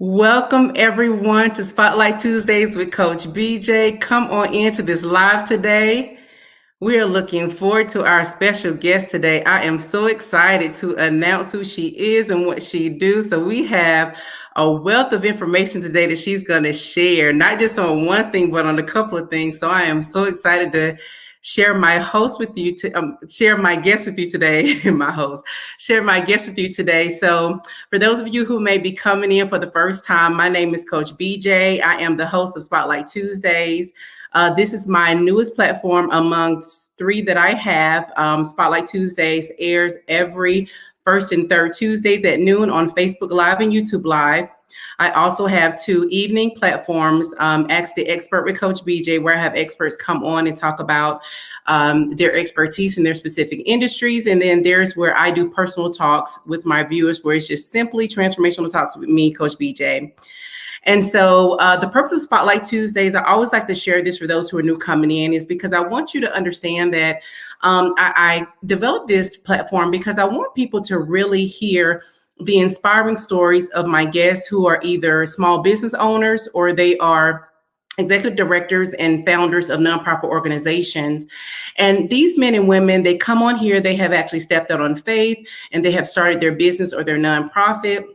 Welcome everyone to Spotlight Tuesdays with Coach BJ. Come on into this live today. We are looking forward to our special guest today. I am so excited to announce who she is and what she do. So we have a wealth of information today that she's going to share, not just on one thing, but on a couple of things. So I am so excited to share my host with you share my guest with you today. Share my guest with you today. So for those of you who may be coming in for the first time, my name is Coach BJ. I am the host of Spotlight Tuesdays. This is my newest platform among three that I have. Spotlight Tuesdays airs every first and third Tuesdays at noon on Facebook Live and YouTube Live. I also have two evening platforms, Ask the Expert with Coach BJ, where I have experts come on and talk about their expertise in their specific industries. And then there's where I do personal talks with my viewers, where it's just simply transformational talks with me, Coach BJ. And so the purpose of Spotlight Tuesdays, I always like to share this for those who are new coming in, is because I want you to understand that I developed this platform because I want people to really hear the inspiring stories of my guests who are either small business owners or they are executive directors and founders of nonprofit organizations. And these men and women, they come on here, they have actually stepped out on faith and they have started their business or their nonprofit.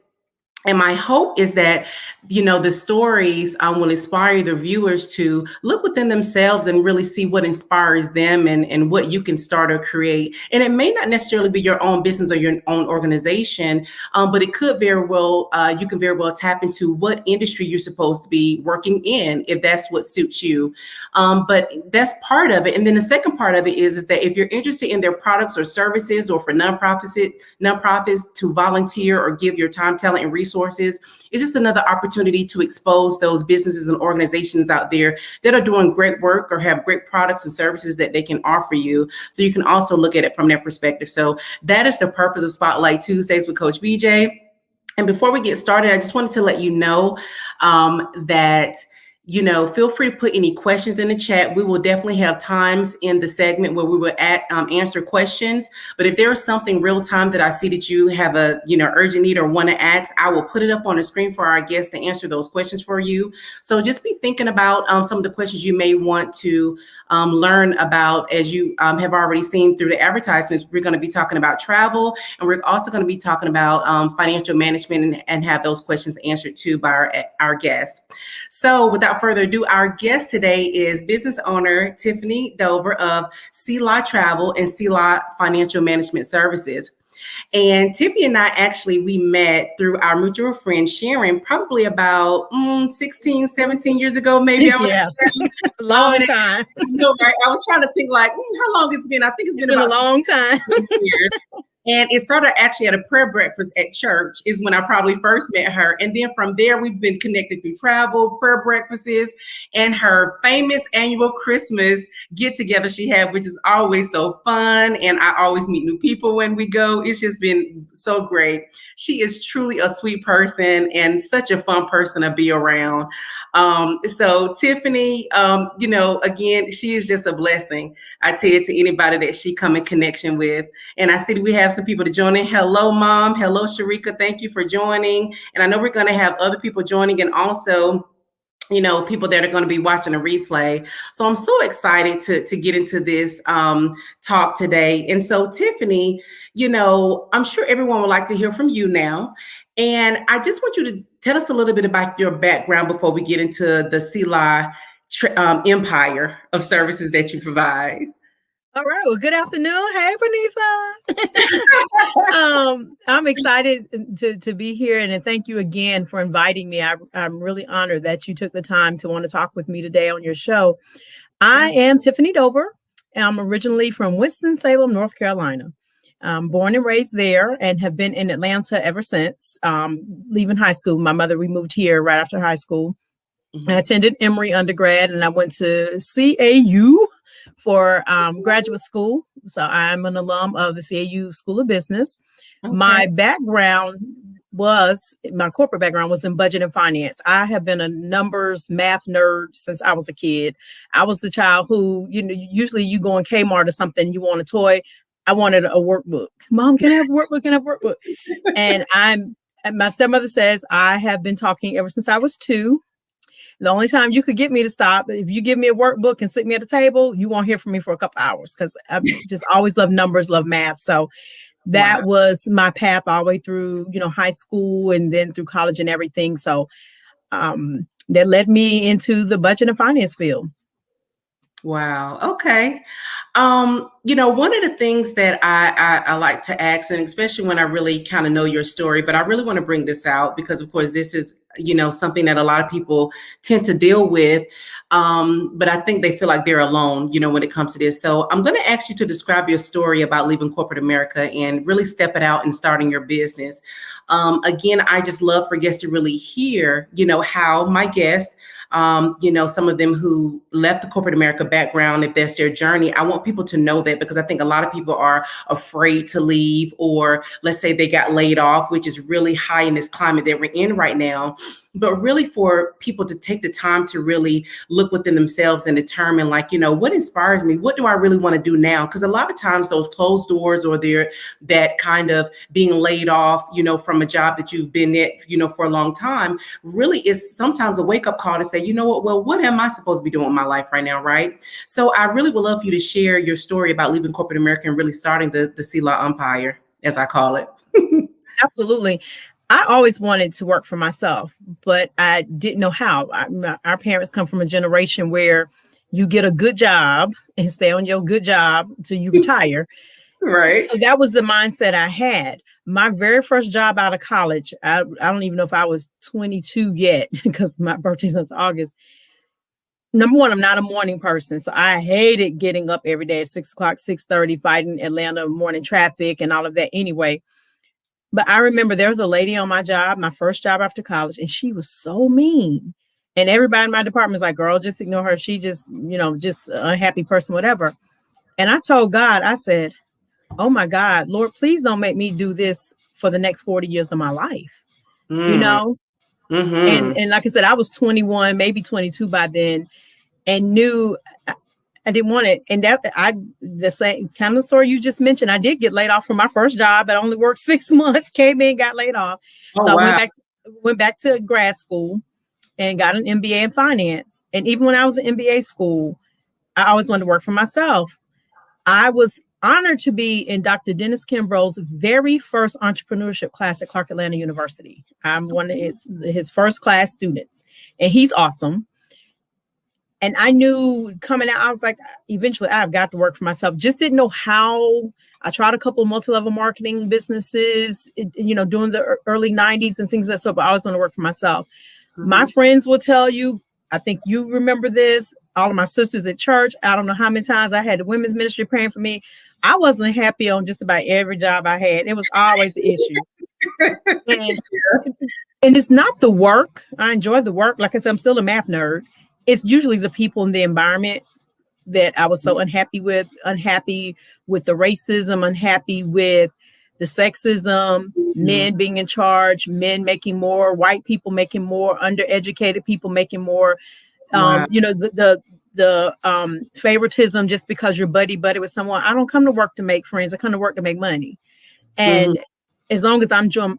And my hope is that, the stories will inspire the viewers to look within themselves and really see what inspires them and what you can start or create. And it may not necessarily be your own business or your own organization, but it could very well, you can very well tap into what industry you're supposed to be working in, if that's what suits you. But that's part of it. And then the second part of it is that if you're interested in their products or services, or for nonprofits to volunteer or give your time, talent, and resources, it's just another opportunity to expose those businesses and organizations out there that are doing great work or have great products and services that they can offer you. So you can also look at it from their perspective. So that is the purpose of Spotlight Tuesdays with Coach BJ. And before we get started, I just wanted to let you know that feel free to put any questions in the chat. We will definitely have times in the segment where we will answer questions. But if there is something real time that I see that you have a urgent need or want to ask, I will put it up on the screen for our guests to answer those questions for you. So just be thinking about some of the questions you may want to learn about. As you have already seen through the advertisements, we're going to be talking about travel, and we're also going to be talking about financial management and have those questions answered too by our guests. So without further ado, our guest today is business owner Tiffany Dover of Selah Travel and Selah Financial Management Services. And Tiffany and I we met through our mutual friend Sharon, probably about 16, 17 years ago, maybe. Yeah, long time. Right? I was trying to think how long it's been. I think it's been a long time. years. And it started actually at a prayer breakfast at church is when I probably first met her. And then from there, we've been connected through travel, prayer breakfasts, and her famous annual Christmas get together she had, which is always so fun. And I always meet new people when we go. It's just been so great. She is truly a sweet person and such a fun person to be around. So Tiffany, again, she is just a blessing. I tell you, to anybody that she come in connection with. And I see that we have some people to join in. Hello, Mom. Hello, Sharika. Thank you for joining. And I know we're going to have other people joining, and also people that are going to be watching a replay. So I'm so excited to get into this talk today. And so Tiffany, I'm sure everyone would like to hear from you now. And I just want you to tell us a little bit about your background before we get into the Selah empire of services that you provide. All right. Well, good afternoon. Hey, Bernice. I'm excited to be here, and thank you again for inviting me. I'm really honored that you took the time to want to talk with me today on your show. I am Tiffany Dover. I'm originally from Winston-Salem, North Carolina. Born and raised there, and have been in Atlanta ever since leaving high school. My mother, we moved here right after high school. Mm-hmm. I attended Emory undergrad, and I went to CAU for graduate school. So I'm an alum of the CAU School of Business. Okay. My corporate background was in budget and finance. I have been a numbers, math nerd since I was a kid. I was the child who, usually you go in Kmart or something, you want a toy. I wanted a workbook. Mom, can I have a workbook? And I'm And my stepmother says I have been talking ever since I was 2. The only time you could get me to stop, if you give me a workbook and sit me at a table, you won't hear from me for a couple hours because I just always love numbers, love math. So Wow. that was my path all the way through, high school and then through college and everything. So that led me into the budget and finance field. Wow. Okay. One of the things that I like to ask, and especially when I really kind of know your story, but I really want to bring this out because, of course, this is, something that a lot of people tend to deal with. But I think they feel like they're alone, when it comes to this. So I'm going to ask you to describe your story about leaving corporate America and really step it out and starting your business. Again, I just love for guests to really hear, how my guests, some of them who left the corporate America background, if that's their journey, I want people to know that because I think a lot of people are afraid to leave, or let's say they got laid off, which is really high in this climate that we're in right now. But really for people to take the time to really look within themselves and determine what inspires me? What do I really want to do now? Because a lot of times those closed doors or that kind of being laid off, from a job that you've been at, for a long time, really is sometimes a wake up call to say, what am I supposed to be doing with my life right now, right? So I really would love for you to share your story about leaving corporate America and really starting the Selah Empire, as I call it. Absolutely. I always wanted to work for myself, but I didn't know how. Our parents come from a generation where you get a good job and stay on your good job till you retire. Right. So that was the mindset I had. My very first job out of college, I don't even know if I was 22 yet because my birthday's in August. Number one, I'm not a morning person. So I hated getting up every day at 6 o'clock, 6:30, fighting Atlanta morning traffic and all of that anyway. But I remember there was a lady on my job, my first job after college, and she was so mean. And everybody in my department was like, girl, just ignore her. She just, just an unhappy person, whatever. And I told God, I said, oh my God, Lord, please don't make me do this for the next 40 years of my life. Mm-hmm. And like I said, I was 21, maybe 22 by then, and knew I didn't want it. And the same kind of story you just mentioned, I did get laid off from my first job. I only worked 6 months, came in, got laid off. Oh, so wow. I went back to grad school and got an MBA in finance. And even when I was in MBA school, I always wanted to work for myself. I was honored to be in Dr. Dennis Kimbrough's very first entrepreneurship class at Clark Atlanta University. I'm one of his first class students, and he's awesome. And I knew coming out, I was like, eventually I've got to work for myself. Just didn't know how. I tried a couple of multi-level marketing businesses, during the early 90s and things like that sort, but I always want to work for myself. Mm-hmm. My friends will tell you, I think you remember this, all of my sisters at church, I don't know how many times I had the women's ministry praying for me. I wasn't happy on just about every job I had. It was always an issue. And it's not the work. I enjoy the work. Like I said, I'm still a math nerd. It's usually the people in the environment that I was so unhappy with the racism, unhappy with the sexism, men being in charge, men making more, white people making more, undereducated people making more, Wow. The favoritism just because you're buddy with someone. I don't come to work to make friends. I come to work to make money. And as long as I'm doing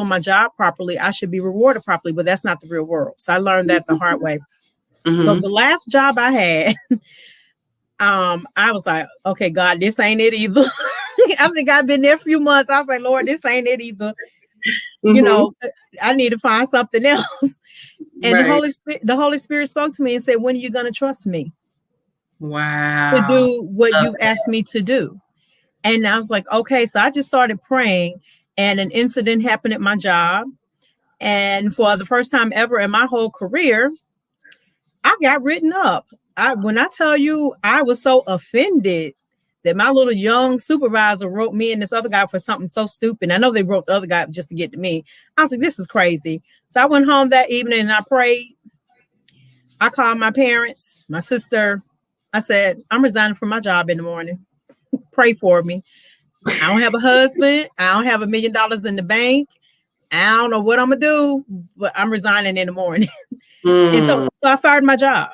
my job properly, I should be rewarded properly, but that's not the real world. So I learned that the hard way. So the last job I had, I was like, okay, God, this ain't it either. I think I've been there a few months. I was like, Lord, this ain't it either. I need to find something else. And the Holy Spirit spoke to me and said, when are you going to trust me? Wow. To do what you've asked me to do. And I was like, okay. So I just started praying, and an incident happened at my job. And for the first time ever in my whole career, I got written up. When I tell you, I was so offended that my little young supervisor wrote me and this other guy for something so stupid. I know they wrote the other guy just to get to me. I was like, this is crazy. So I went home that evening and I prayed. I called my parents, my sister. I said, I'm resigning from my job in the morning. Pray for me. I don't have a husband. I don't have $1 million in the bank. I don't know what I'm going to do, but I'm resigning in the morning. And so I fired my job.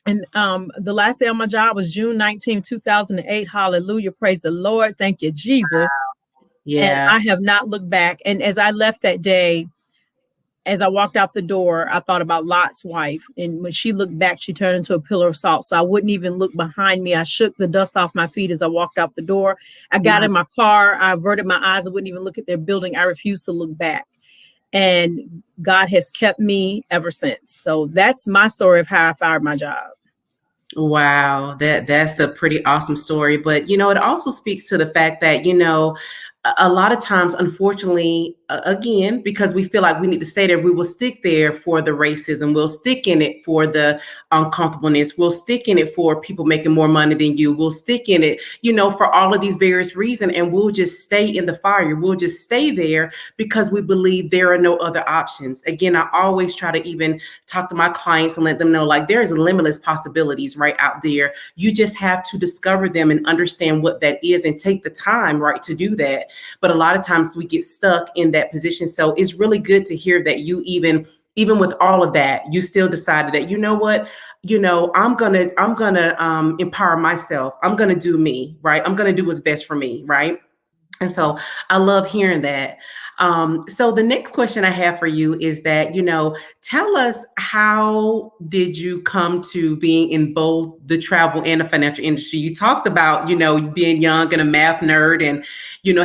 And the last day on my job was June 19, 2008. Hallelujah. Praise the Lord. Thank you, Jesus. And Yeah. I have not looked back. And as I left that day, as I walked out the door, I thought about Lot's wife. And when she looked back, she turned into a pillar of salt. So I wouldn't even look behind me. I shook the dust off my feet as I walked out the door. I got My, in my car. I averted my eyes. I wouldn't even look at their building. I refused to look back. And God has kept me ever since. So that's my story of how I fired my job. wow, that's a pretty awesome story. But it also speaks to the fact that a lot of times, unfortunately, again, because we feel like we need to stay there, we will stick there for the racism. We'll stick in it for the uncomfortableness. We'll stick in it for people making more money than you. We'll stick in it, for all of these various reasons, and we'll just stay in the fire. We'll just stay there because we believe there are no other options. Again, I always try to even talk to my clients and let them know, like, there is limitless possibilities right out there. You just have to discover them and understand what that is and take the time, right, to do that. But a lot of times we get stuck in that position. So it's really good to hear that you even with all of that, you still decided that, you know what, I'm gonna empower myself. I'm gonna do me, right? I'm gonna do what's best for me, right? And so I love hearing that. So the next question I have for you is that, tell us, how did you come to being in both the travel and the financial industry? You talked about, being young and a math nerd and,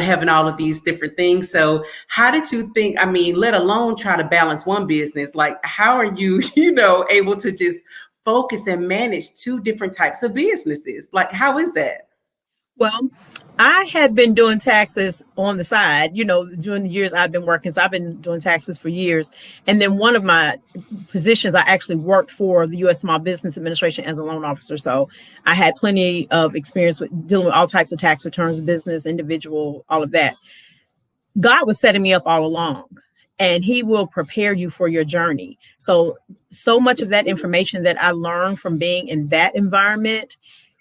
having all of these different things. So how did you think, I mean, let alone try to balance one business, like how are you, able to just focus and manage two different types of businesses? Like, how is that? Well, I had been doing taxes on the side, during the years I've been working. So I've been doing taxes for years. And then one of my positions, I actually worked for the U.S. Small Business Administration as a loan officer. So I had plenty of experience with dealing with all types of tax returns, business, individual, all of that. God was setting me up all along, and he will prepare you for your journey. So much of that information that I learned from being in that environment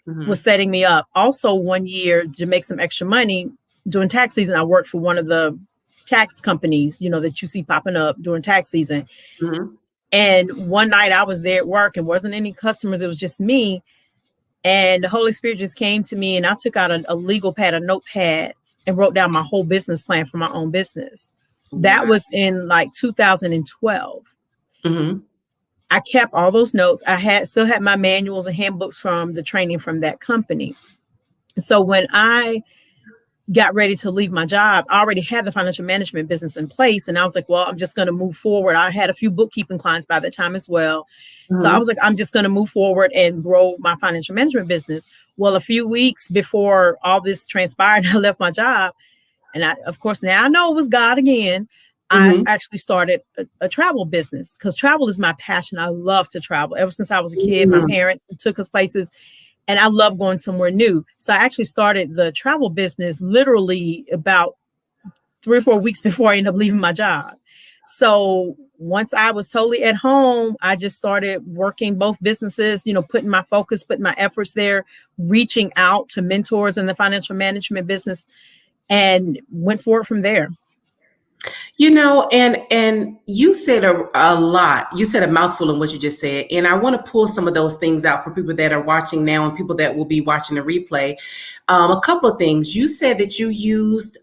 Mhm. was setting me up. Also, one year to make some extra money during tax season, I worked for one of the tax companies, that you see popping up during tax season. Mhm. And one night I was there at work and wasn't any customers. It was just me. And the Holy Spirit just came to me, and I took out a legal pad, a notepad, and wrote down my whole business plan for my own business. That Wow. was in like 2012. Mhm. I kept all those notes. I still had my manuals and handbooks from the training from that company. So when I got ready to leave my job, I already had the financial management business in place. And I was like, well, I'm just going to move forward. I had a few bookkeeping clients by that time as well. So I was Mhm. like, I'm just going to move forward and grow my financial management business. Well, a few weeks before all this transpired, I left my job. And of course, now I know it was God again. I Mhm. actually started a travel business because travel is my passion. I love to travel. Ever since I was a kid, my Mm. parents took us places, and I love going somewhere new. So I actually started the travel business literally about 3 or 4 weeks before I ended up leaving my job. So once I was totally at home, I just started working both businesses, putting my focus, putting my efforts there, reaching out to mentors in the financial management business, and went forward from there. And you said a lot. You said a mouthful in what you just said. And I want to pull some of those things out for people that are watching now and people that will be watching the replay. A couple of things. You said that you used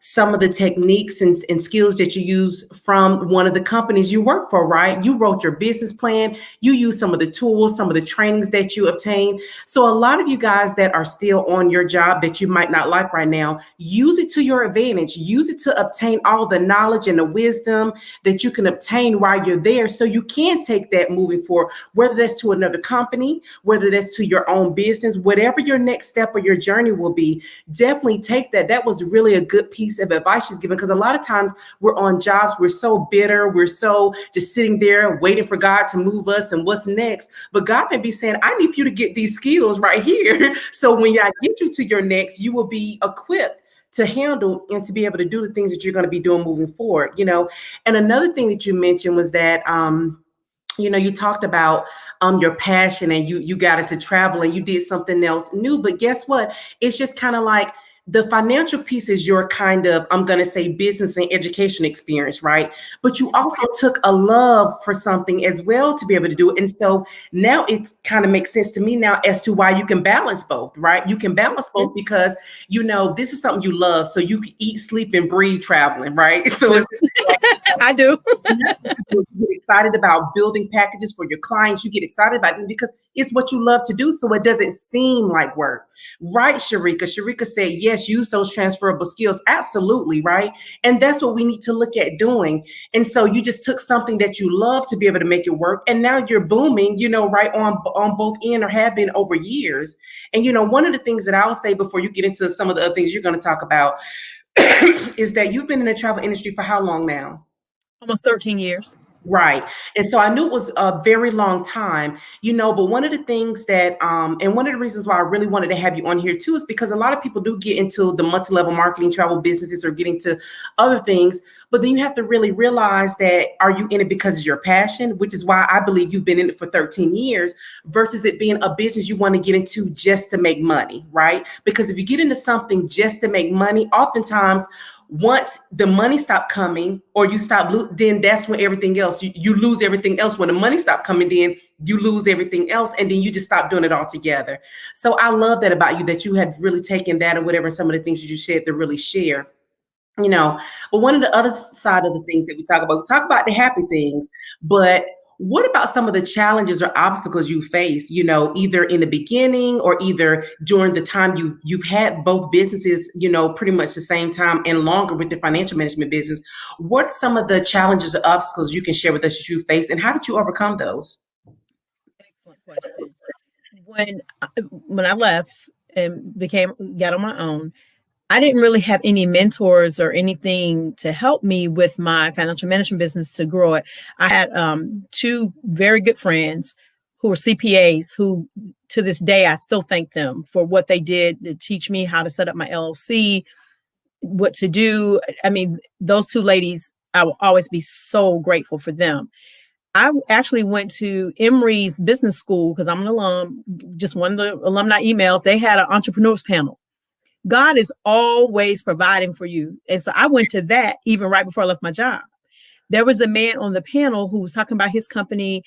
some of the techniques and skills that you use from one of the companies you work for, right? You wrote your business plan. You used some of the tools, some of the trainings that you obtained. So a lot of you guys that are still on your job that you might not like right now, use it to your advantage. Use it to obtain all the knowledge and the wisdom that you can obtain while you're there, so you can take that moving forward, whether that's to another company, whether that's to your own business, whatever your next step or your journey will be. Definitely take that. That was really a good piece of advice she's given, because a lot of times we're on jobs, we're so bitter, we're so just sitting there waiting for God to move us and what's next. But God may be saying, I need you to get these skills right here. So when I get you to your next, you will be equipped to handle and to be able to do the things that you're going to be doing moving forward. And another thing that you mentioned was that you talked about your passion, and you got into travel and you did something else new. But guess what? It's just kind of like the financial piece is your kind of, I'm going to say, business and education experience, right? But you also took a love for something as well to be able to do it. And so now it kind of makes sense to me now as to why you can balance both, right? You can balance both because, this is something you love. So you can eat, sleep, and breathe traveling, right? So it's I do. you get excited about building packages for your clients. You get excited about them because it's what you love to do. So it doesn't seem like work. Right, Sharika? Sharika said, yes, use those transferable skills. Absolutely, right? And that's what we need to look at doing. And so you just took something that you love to be able to make it work. And now you're booming, right on both ends, or have been over years. And, one of the things that I'll say before you get into some of the other things you're going to talk about is that you've been in the travel industry for how long now? Almost 13 years. Right. And so I knew it was a very long time, but one of the things that, and one of the reasons why I really wanted to have you on here too, is because a lot of people do get into the multi-level marketing travel businesses or get into other things, but then you have to really realize that, are you in it because of your passion, which is why I believe you've been in it for 13 years versus it being a business you want to get into just to make money, right? Because if you get into something just to make money, oftentimes once the money stopped coming or you stop, then that's when everything else, you lose everything else. When the money stopped coming in, you lose everything else. And then you just stop doing it altogether. So I love that about you, that you had really taken that and whatever, some of the things that you shared to really share. But one of the other side of the things that we talk about the happy things, but what about some of the challenges or obstacles you face, either in the beginning or either during the time you've had both businesses, pretty much the same time and longer with the financial management business? What are some of the challenges or obstacles you can share with us that you faced, and how did you overcome those? Excellent question. When I left and got on my own, I didn't really have any mentors or anything to help me with my financial management business to grow it. I had two very good friends who were CPAs who, to this day, I still thank them for what they did to teach me how to set up my LLC, what to do. I mean, those two ladies, I will always be so grateful for them. I actually went to Emory's business school because I'm an alum. Just one of the alumni emails, they had an entrepreneurs panel. God is always providing for you. And so I went to that even right before I left my job. There was a man on the panel who was talking about his company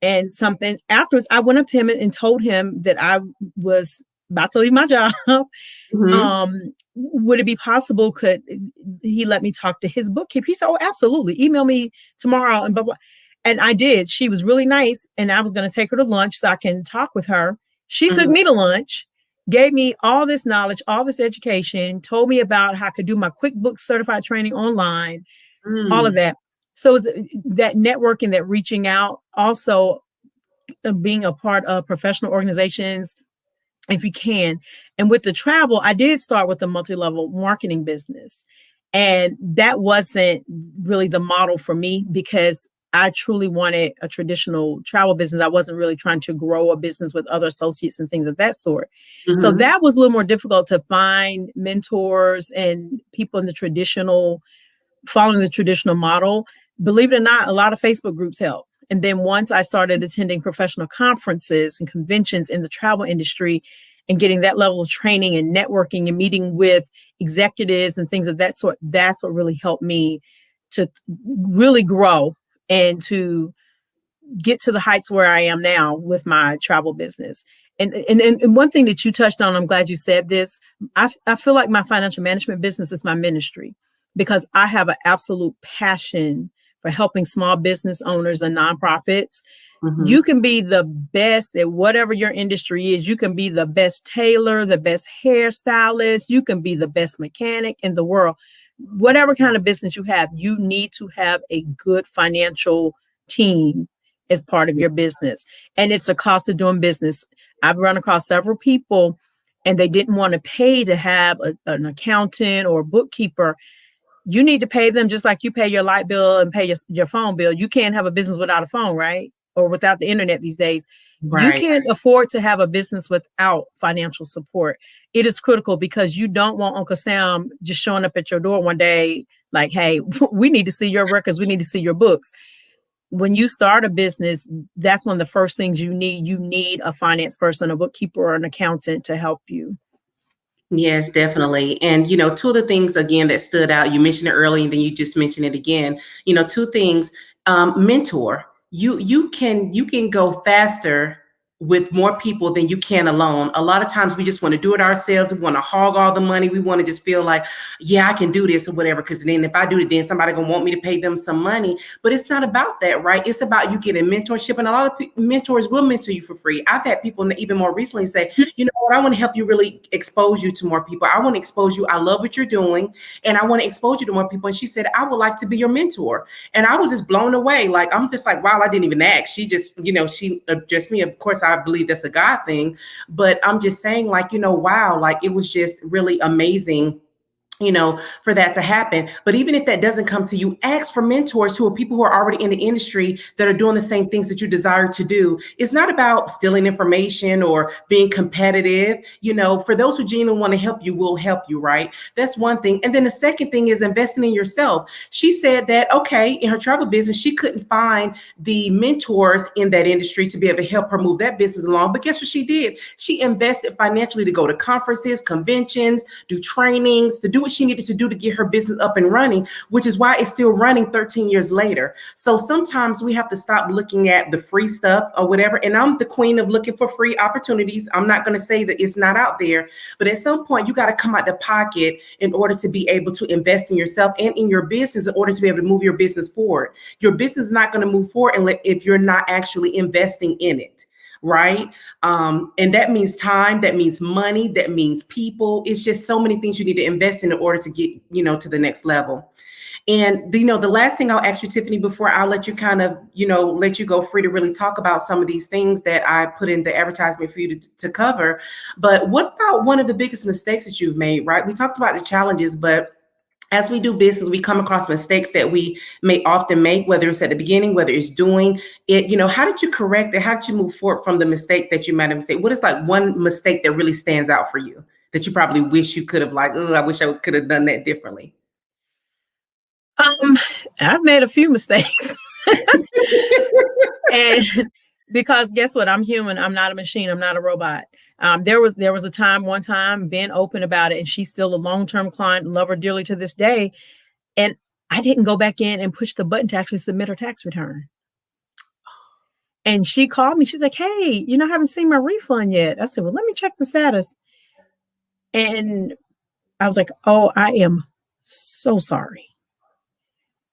and something. Afterwards, I went up to him and told him that I was about to leave my job. Mm-hmm. Would it be possible? Could he let me talk to his bookkeeper? He said, oh, absolutely. Email me tomorrow and blah, blah. And I did. She was really nice. And I was going to take her to lunch so I can talk with her. She took me to lunch, gave me all this knowledge, all this education, told me about how I could do my QuickBooks certified training online, all of that. So it's that networking, that reaching out, also being a part of professional organizations, if you can. And with the travel, I did start with a multi-level marketing business. And that wasn't really the model for me because I truly wanted a traditional travel business. I wasn't really trying to grow a business with other associates and things of that sort. Mm-hmm. So that was a little more difficult to find mentors and people in following the traditional model. Believe it or not, a lot of Facebook groups help. And then once I started attending professional conferences and conventions in the travel industry and getting that level of training and networking and meeting with executives and things of that sort, that's what really helped me to really grow and to get to the heights where I am now with my travel business. And one thing that you touched on, I'm glad you said this. I feel like my financial management business is my ministry because I have an absolute passion for helping small business owners and nonprofits. Mm-hmm. You can be the best at whatever your industry is. You can be the best tailor, the best hairstylist. You can be the best mechanic in the world. Whatever kind of business you have, you need to have a good financial team as part of your business. And it's a cost of doing business. I've run across several people and they didn't want to pay to have an accountant or a bookkeeper. You need to pay them just like you pay your light bill and pay your phone bill. You can't have a business without a phone, right? Or without the internet these days. Right. You can't afford to have a business without financial support. It is critical because you don't want Uncle Sam just showing up at your door one day like, hey, we need to see your records. We need to see your books. When you start a business, that's one of the first things you need. You need a finance person, a bookkeeper, or an accountant to help you. Yes, definitely. And, two of the things again that stood out, you mentioned it earlier, and then you just mentioned it again. Two things. Mentor. You can go faster with more people than you can alone. A lot of times we just want to do it ourselves. We want to hog all the money. We want to just feel like, yeah, I can do this or whatever. Because then if I do it, then somebody gonna want me to pay them some money. But it's not about that, right? It's about you getting mentorship, and a lot of mentors will mentor you for free. I've had people even more recently say, you know what, I want to help you really expose you to more people. I want to expose you. I love what you're doing, and I want to expose you to more people. And she said, I would like to be your mentor. And I was just blown away. Like, I'm just like, wow, I didn't even ask. She just, she addressed me. Of course, I believe that's a God thing, but I'm just saying, like, wow, like it was just really amazing, for that to happen. But even if that doesn't come to you, ask for mentors who are people who are already in the industry that are doing the same things that you desire to do. It's not about stealing information or being competitive. For those who genuinely want to help you, will help you, right? That's one thing. And then the second thing is investing in yourself. She said that, okay, in her travel business, she couldn't find the mentors in that industry to be able to help her move that business along. But guess what she did? She invested financially to go to conferences, conventions, do trainings, to do what she needed to do to get her business up and running, which is why it's still running 13 years later. So sometimes we have to stop looking at the free stuff or whatever. And I'm the queen of looking for free opportunities. I'm not going to say that it's not out there, but at some point you got to come out the pocket in order to be able to invest in yourself and in your business in order to be able to move your business forward. Your business is not going to move forward if you're not actually investing in it. Right. And that means time, that means money, that means people. It's just so many things you need to invest in order to get, to the next level. And, the last thing I'll ask you, Tiffany, before I'll let you kind of, let you go free to really talk about some of these things that I put in the advertisement for you to cover. But what about one of the biggest mistakes that you've made, right? We talked about the challenges, but as we do business, we come across mistakes that we may often make, whether it's at the beginning, whether it's doing it. How did you correct it? How did you move forward from the mistake that you might have made? What is like one mistake that really stands out for you that you probably wish you could have, like, oh, I wish I could have done that differently? I've made a few mistakes. And because guess what? I'm human. I'm not a machine. I'm not a robot. There was one time, being open about it, and she's still a long-term client, love her dearly to this day. And I didn't go back in and push the button to actually submit her tax return. And she called me. She's like, hey, I haven't seen my refund yet. I said, well, let me check the status. And I was like, oh, I am so sorry.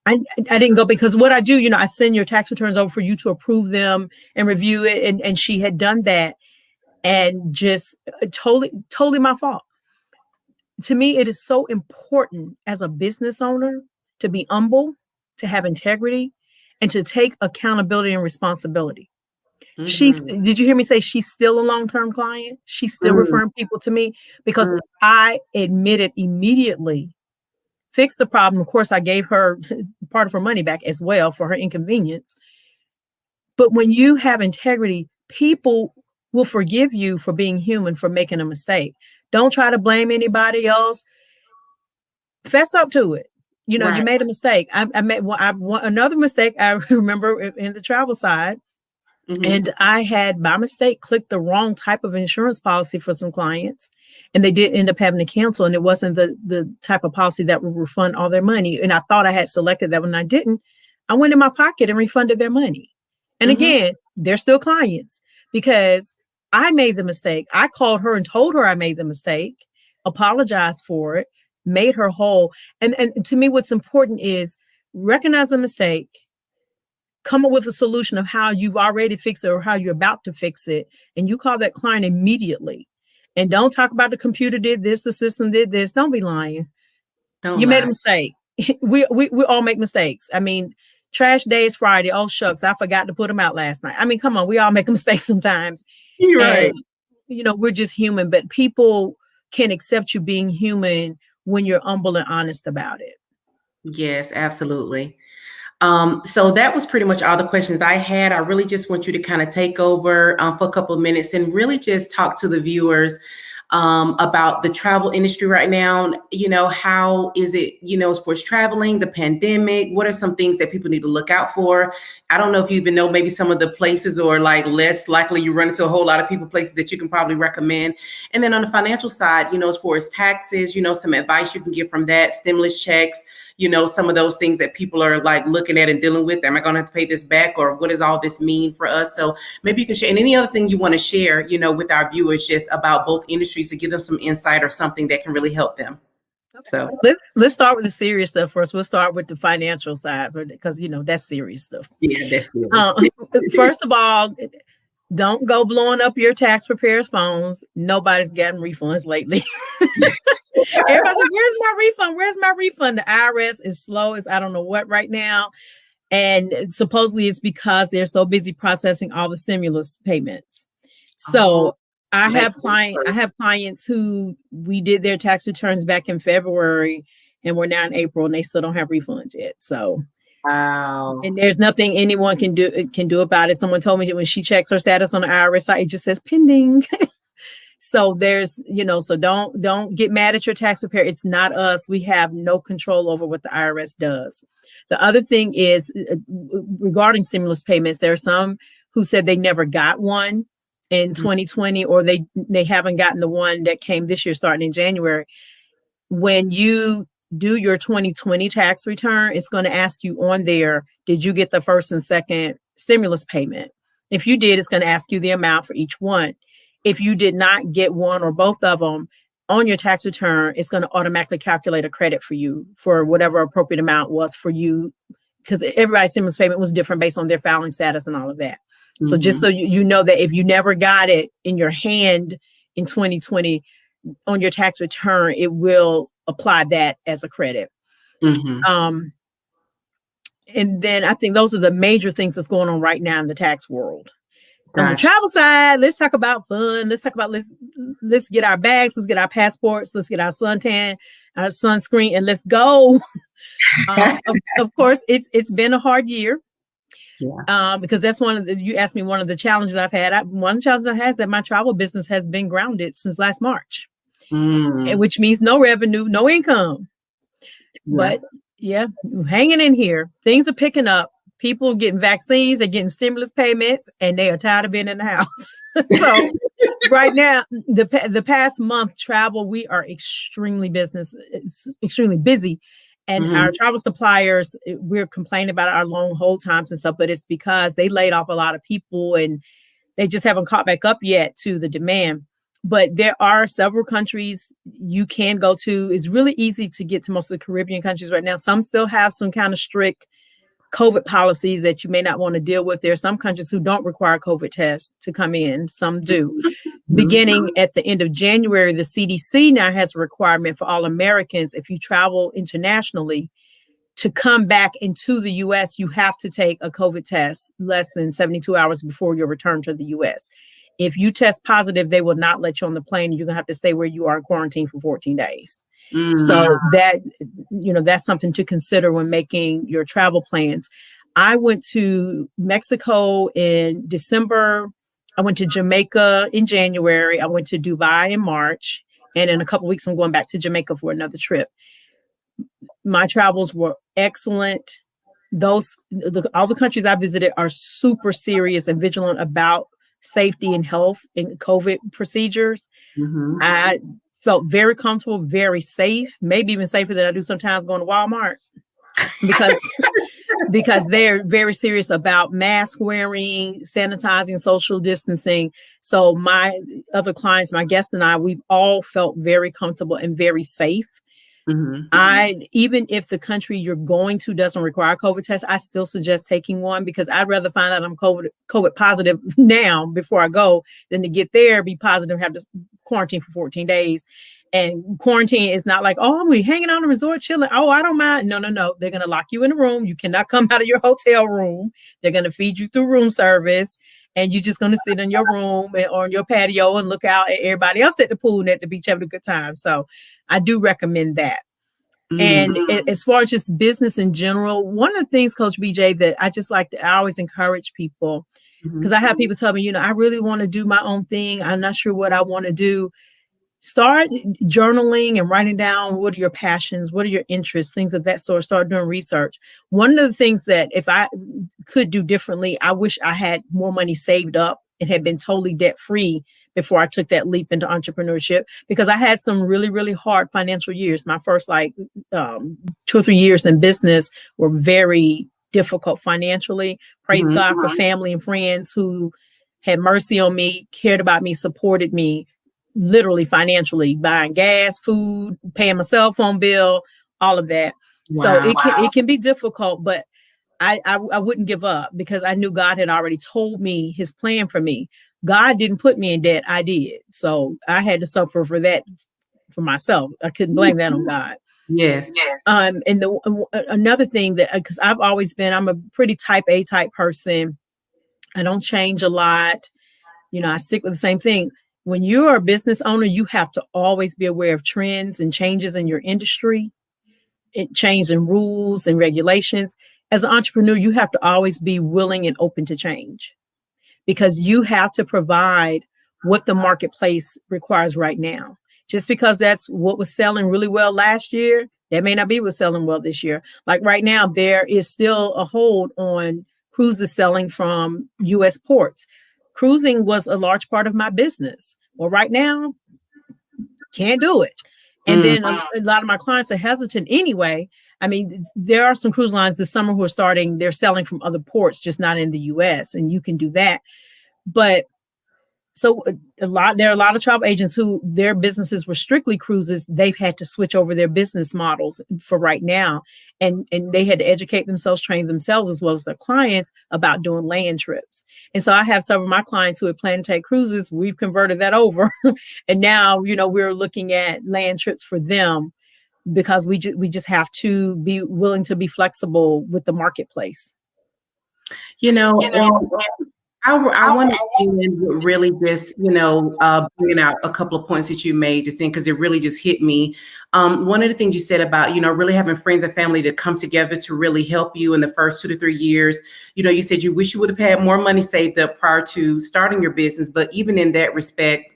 I didn't go, because what I do, I send your tax returns over for you to approve them and review it. And she had done that, and just totally my fault. To me, it is so important as a business owner to be humble, to have integrity, and to take accountability and responsibility. Mm-hmm. Did you hear me say she's still a long-term client? She's still referring people to me because I admitted immediately, fixed the problem. Of course, I gave her part of her money back as well for her inconvenience. But when you have integrity, people will forgive you for being human, for making a mistake. Don't try to blame anybody else. Fess up to it. You made a mistake. I made another mistake. I remember in the travel side. Mm-hmm. And I had, by mistake, clicked the wrong type of insurance policy for some clients, and they did end up having to cancel. And it wasn't the type of policy that would refund all their money. And I thought I had selected that. When I didn't, I went in my pocket and refunded their money. And again, they're still clients because I made the mistake. I called her and told her I made the mistake, apologized for it, made her whole. And to me, what's important is recognize the mistake, come up with a solution of how you've already fixed it or how you're about to fix it. And you call that client immediately. And don't talk about the computer did this, the system did this. Don't be lying. You made a mistake. We all make mistakes. I mean, trash day is Friday. Oh, shucks, I forgot to put them out last night. I mean, come on, we all make mistakes sometimes. You're right. And, we're just human, but people can accept you being human when you're humble and honest about it. Yes, absolutely. So that was pretty much all the questions I had. I really just want you to kind of take over for a couple of minutes and really just talk to the viewers about the travel industry right now. How is it, as far as traveling, the pandemic? What are some things that people need to look out for? I don't know if you even know maybe some of the places, or like less likely you run into a whole lot of people, places that you can probably recommend. And then on the financial side, as far as taxes, some advice you can get from that, stimulus checks, some of those things that people are like looking at and dealing with. Am I going to have to pay this back, or what does all this mean for us? So maybe you can share, and any other thing you want to share, with our viewers, just about both industries, to give them some insight or something that can really help them. So let's start with the serious stuff first. We'll start with the financial side, because that's serious stuff. Yeah, that's serious. First of all, don't go blowing up your tax preparers' phones. Nobody's gotten refunds lately. Everybody's like, where's my refund? Where's my refund? The IRS is slow as I don't know what right now. And supposedly it's because they're so busy processing all the stimulus payments. So I have clients who we did their tax returns back in February, and we're now in April, and they still don't have refunds yet. So wow. And there's nothing anyone can do about it. Someone told me that when she checks her status on the IRS site, it just says pending. So there's, so don't get mad at your tax preparer. It's not us. We have no control over what the IRS does. The other thing is regarding stimulus payments, there are some who said they never got one in 2020, or they haven't gotten the one that came this year starting in January. When you do your 2020 tax return, it's going to ask you on there, did you get the first and second stimulus payment? If you did, it's going to ask you the amount for each one. If you did not get one or both of them on your tax return, it's going to automatically calculate a credit for you for whatever appropriate amount was for you, because everybody's stimulus payment was different based on their filing status and all of that. Mm-hmm. So just so you know that if you never got it in your hand in 2020 on your tax return, it will apply that as a credit. Mm-hmm. And then I think those are the major things that's going on right now in the tax world. On the travel side, let's talk about fun. Let's let's get our bags, let's get our passports, let's get our suntan, our sunscreen, and let's go. Of course, it's been a hard year. Yeah. Because that's you asked me one of the challenges I've had. One of the challenges I've had is that my travel business has been grounded since last March, which means no revenue, no income. Yeah. But yeah, hanging in here. Things are picking up. People getting vaccines, they're getting stimulus payments, and they are tired of being in the house. So right now, the past month travel, we are extremely busy. And our travel suppliers, we're complaining about our long hold times and stuff, but it's because they laid off a lot of people and they just haven't caught back up yet to the demand. But there are several countries you can go to. It's really easy to get to most of the Caribbean countries right now. Some still have some kind of strict COVID policies that you may not want to deal with. There are some countries who don't require COVID tests to come in. Some do. Beginning at the end of January, the CDC now has a requirement for all Americans, if you travel internationally, to come back into the U.S., you have to take a COVID test less than 72 hours before your return to the U.S. If you test positive, they will not let you on the plane. You're going to have to stay where you are in quarantine for 14 days. So that's something to consider when making your travel plans. I went to Mexico in December. I went to Jamaica in January. I went to Dubai in March. And in a couple of weeks, I'm going back to Jamaica for another trip. My travels were excellent. All the countries I visited are super serious and vigilant about safety and health and COVID procedures. I felt very comfortable, very safe, maybe even safer than I do sometimes going to Walmart, because they're very serious about mask wearing, sanitizing, social distancing. So my other clients, my guests and I, we've all felt very comfortable and very safe. Even if the country you're going to doesn't require a COVID test, I still suggest taking one, because I'd rather find out I'm COVID positive now before I go than to get there, be positive, have to quarantine for 14 days. And quarantine is not like, oh, we're hanging out in a resort chilling. Oh, I don't mind. No. They're going to lock you in a room. You cannot come out of your hotel room. They're going to feed you through room service. And you're just going to sit in your room or on your patio and look out at everybody else at the pool and at the beach having a good time. So I do recommend that. And as far as just business in general, one of the things, Coach BJ, that I always encourage people, because I have people tell me, I really want to do my own thing. I'm not sure what I want to do. start journaling and writing down what are your passions, what are your interests, things of that sort. Start doing research. One of the things that if I could do differently, I wish I had more money saved up and had been totally debt free before I took that leap into entrepreneurship, because I had some really, really hard financial years. My first 2 or 3 years in business were very difficult financially. Praise Mhm. God for family and friends who had mercy on me, cared about me, supported me, literally financially, buying gas, food, paying my cell phone bill, all of that. So Wow. it can be difficult, but I wouldn't give up because I knew God had already told me his plan for me. God didn't put me in debt, I did. So I had to suffer for that for myself. I couldn't blame that on God. Yes. And another thing that, because I'm a pretty type A type person. I don't change a lot. I stick with the same thing. When you're a business owner, you have to always be aware of trends and changes in your industry, change in rules and regulations. As an entrepreneur, you have to always be willing and open to change, because you have to provide what the marketplace requires right now. Just because that's what was selling really well last year, that may not be what's selling well this year. Like right now, there is still a hold on cruises selling from U.S. ports. Cruising was a large part of my business. Well, right now, can't do it. And then a lot of my clients are hesitant anyway. I mean, there are some cruise lines this summer who are they're selling from other ports, just not in the US, and you can do that. But so there are a lot of travel agents who their businesses were strictly cruises. They've had to switch over their business models for right now. And they had to educate themselves, train themselves as well as their clients about doing land trips. And so I have several of my clients who had planned to take cruises. We've converted that over. And now, we're looking at land trips for them, because we just have to be willing to be flexible with the marketplace. And I want to end with really just, bringing out a couple of points that you made just then, because it really just hit me. One of the things you said about, really having friends and family to come together to really help you in the first 2 to 3 years. You said you wish you would have had more money saved up prior to starting your business, but even in that respect,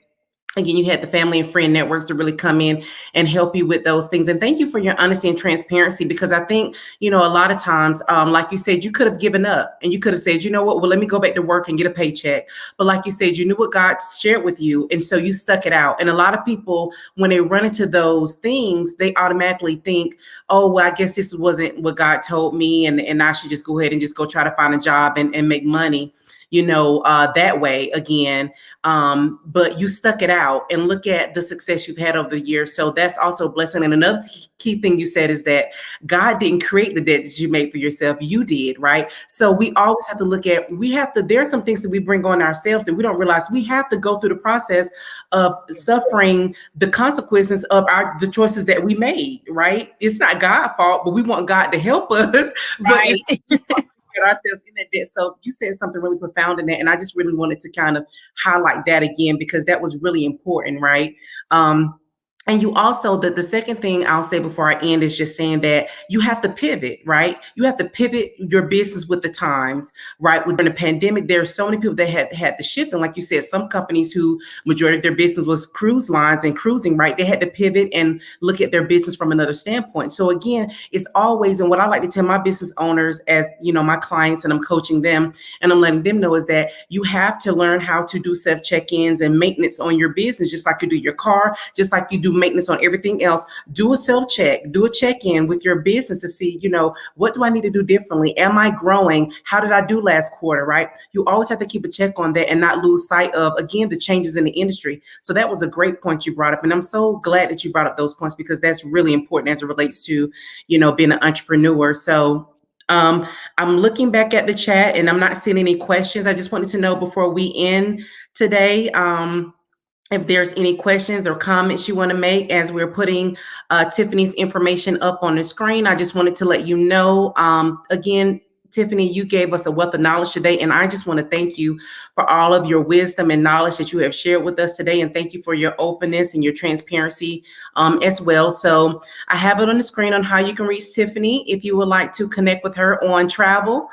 again, you had the family and friend networks to really come in and help you with those things. And thank you for your honesty and transparency, because I think, a lot of times, like you said, you could have given up and you could have said, you know what, well, let me go back to work and get a paycheck. But like you said, you knew what God shared with you. And so you stuck it out. And a lot of people, when they run into those things, they automatically think, oh, well, I guess this wasn't what God told me. And I should just go ahead and just go try to find a job and make money, that way again. But you stuck it out, and look at the success you've had over the years. So that's also a blessing. And another key thing you said is that God didn't create the debt that you made for yourself. You did, right? So we always have to look at, there's some things that we bring on ourselves that we don't realize we have to go through the process of suffering the consequences of the choices that we made, right? It's not God's fault, but we want God to help us. Right. But ourselves in that debt. So you said something really profound in that. And I just really wanted to kind of highlight that again, because that was really important, right? And you also, the second thing I'll say before I end is just saying that you have to pivot, right? You have to pivot your business with the times, right? During the pandemic, there are so many people that had to shift. And like you said, some companies who majority of their business was cruise lines and cruising, right? They had to pivot and look at their business from another standpoint. So again, it's always, and what I like to tell my business owners as, my clients, and I'm coaching them and I'm letting them know, is that you have to learn how to do self check-ins and maintenance on your business, just like you do your car, just like you do maintenance on everything else. Do a self-check, do a check-in with your business to see, what do I need to do differently? Am I growing? How did I do last quarter, right? You always have to keep a check on that and not lose sight of, again, the changes in the industry. So that was a great point you brought up. And I'm so glad that you brought up those points, because that's really important as it relates to, being an entrepreneur. So I'm looking back at the chat and I'm not seeing any questions. I just wanted to know before we end today, if there's any questions or comments you want to make as we're putting Tiffany's information up on the screen. I just wanted to let you know, again, Tiffany, you gave us a wealth of knowledge today, and I just want to thank you for all of your wisdom and knowledge that you have shared with us today, and thank you for your openness and your transparency as well. So I have it on the screen on how you can reach Tiffany if you would like to connect with her on travel.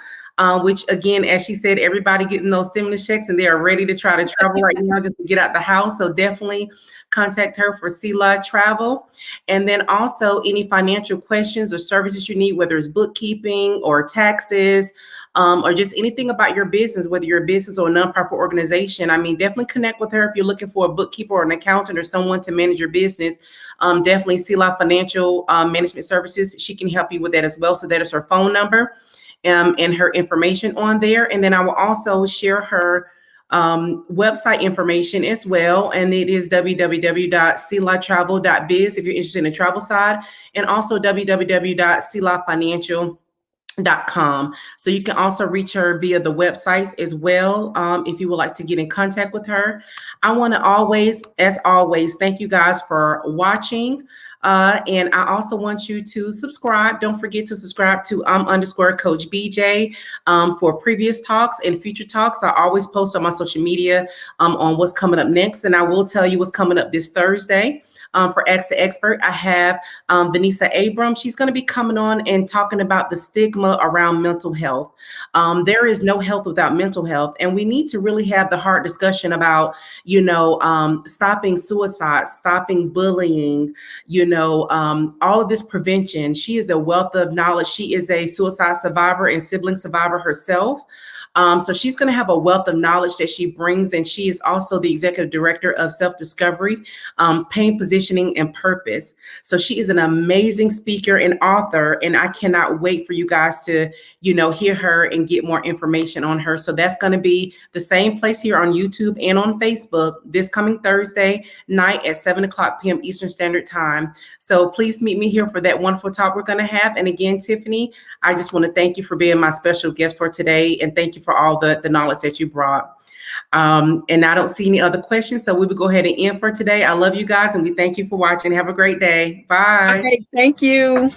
which again, as she said, everybody getting those stimulus checks and they are ready to try to travel right now just to get out the house. So definitely contact her for Selah Travel. And then also any financial questions or services you need, whether it's bookkeeping or taxes, or just anything about your business, whether you're a business or a nonprofit organization. I mean, definitely connect with her if you're looking for a bookkeeper or an accountant or someone to manage your business. Definitely Selah Financial Management Services. She can help you with that as well. So that is her phone number and her information on there. And then I will also share her website information as well. And it is www.selahtravel.biz if you're interested in the travel side, and also www.selahfinancial.com. So you can also reach her via the websites as well if you would like to get in contact with her. I want to always, as always, thank you guys for watching. And I also want you to subscribe. Don't forget to subscribe to _Coach BJ for previous talks and future talks. I always post on my social media on what's coming up next. And I will tell you what's coming up this Thursday. For Ask the Expert, I have Vanessa Abram. She's going to be coming on and talking about the stigma around mental health. There is no health without mental health. And we need to really have the hard discussion about, stopping suicide, stopping bullying, all of this prevention. She is a wealth of knowledge. She is a suicide survivor and sibling survivor herself. So she's going to have a wealth of knowledge that she brings. And she is also the executive director of self-discovery, pain positioning, and purpose. So she is an amazing speaker and author. And I cannot wait for you guys to, hear her and get more information on her. So that's going to be the same place here on YouTube and on Facebook this coming Thursday night at 7:00 p.m. Eastern Standard Time. So please meet me here for that wonderful talk we're going to have. And again, Tiffany, I just want to thank you for being my special guest for today. And thank you for all the knowledge that you brought. And I don't see any other questions. So we will go ahead and end for today. I love you guys. And we thank you for watching. Have a great day. Bye. Okay, thank you.